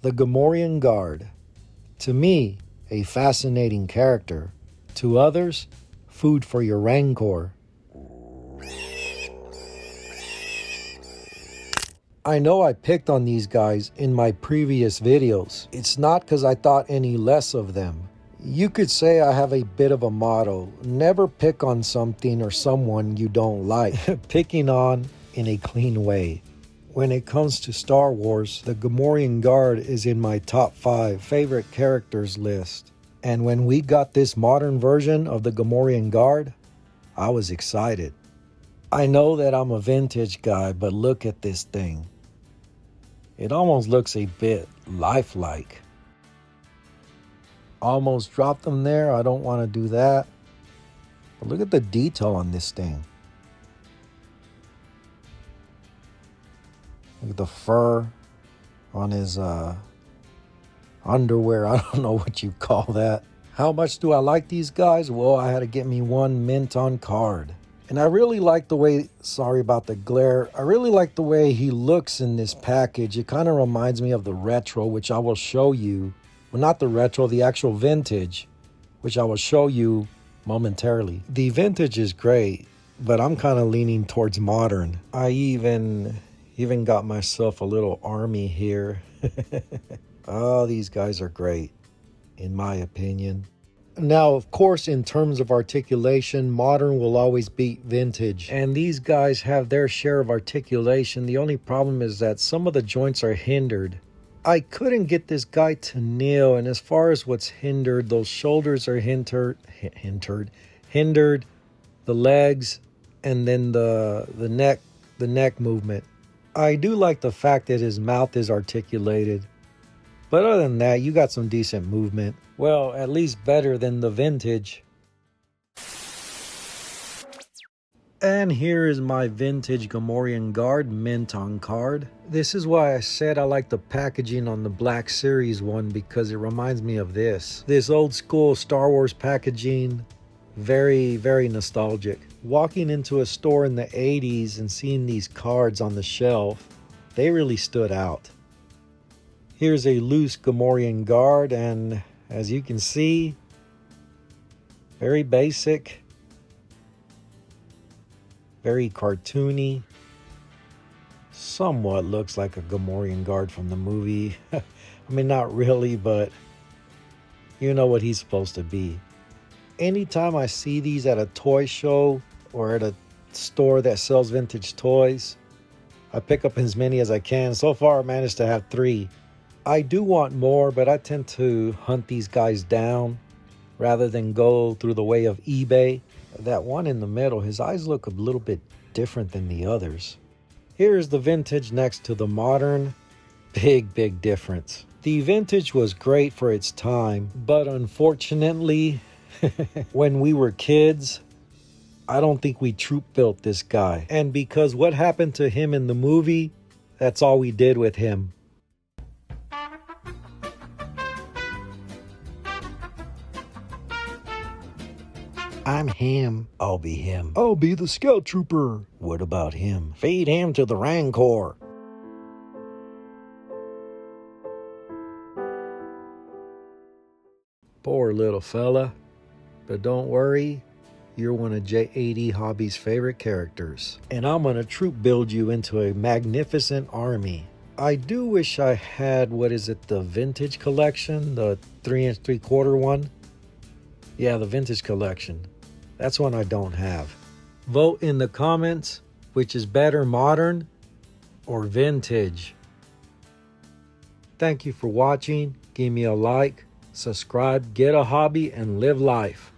The Gamorrean Guard. To me, a fascinating character. To others, food for your rancor. I know I picked on these guys in my previous videos. It's not because I thought any less of them. You could say I have a bit of a motto: never pick on something or someone you don't like. Picking on in a clean way. When it comes to Star Wars, the Gamorrean Guard is in my top 5 favorite characters list. And when we got this modern version of the Gamorrean Guard, I was excited. I know that I'm a vintage guy, but look at this thing. It almost looks a bit lifelike. Almost dropped them there. I don't want to do that. But look at the detail on this thing. Look at the fur on his underwear. I don't know what you call that. How much do I like these guys? Well, I had to get me one mint on card. And I really like the way, sorry about the glare, I really like the way he looks in this package. It kind of reminds me of the retro, which I will show you. Well, not the retro, the actual vintage, which I will show you momentarily. The vintage is great, but I'm kind of leaning towards modern. I even got myself a little army here. Oh, these guys are great, in my opinion. Now, of course, in terms of articulation, modern will always beat vintage. And these guys have their share of articulation. The only problem is that some of the joints are hindered. I couldn't get this guy to kneel. And as far as what's hindered, those shoulders are hindered, the legs, and then the neck movement. I do like the fact that his mouth is articulated. But other than that, you got some decent movement. Well, at least better than the vintage. And here is my vintage Gamorrean Guard mint on card. This is why I said I like the packaging on the Black Series one, because it reminds me of this. This old school Star Wars packaging, very, very nostalgic. Walking into a store in the 80s and seeing these cards on the shelf, they really stood out. Here's a loose Gamorrean Guard, and as you can see, very basic, very cartoony, somewhat looks like a Gamorrean Guard from the movie. I mean, not really, but you know what he's supposed to be. Anytime I see these at a toy show or at a store that sells vintage toys, I pick up as many as I can. So far, I managed to have 3. I do want more, but I tend to hunt these guys down rather than go through the way of eBay. That one in the middle, his eyes look a little bit different than the others. Here's the vintage next to the modern. Big difference. The vintage was great for its time, but unfortunately, when we were kids, I don't think we troop built this guy. And because what happened to him in the movie, that's all we did with him. I'm him. I'll be him. I'll be the scout trooper. What about him? Feed him to the rancor. Poor little fella. But don't worry, you're one of J80 Hobby's favorite characters. And I'm gonna troop build you into a magnificent army. I do wish I had, the vintage collection? The 3 3/4 one? Yeah, the vintage collection. That's one I don't have. Vote in the comments, which is better, modern or vintage. Thank you for watching. Give me a like, subscribe, get a hobby, and live life.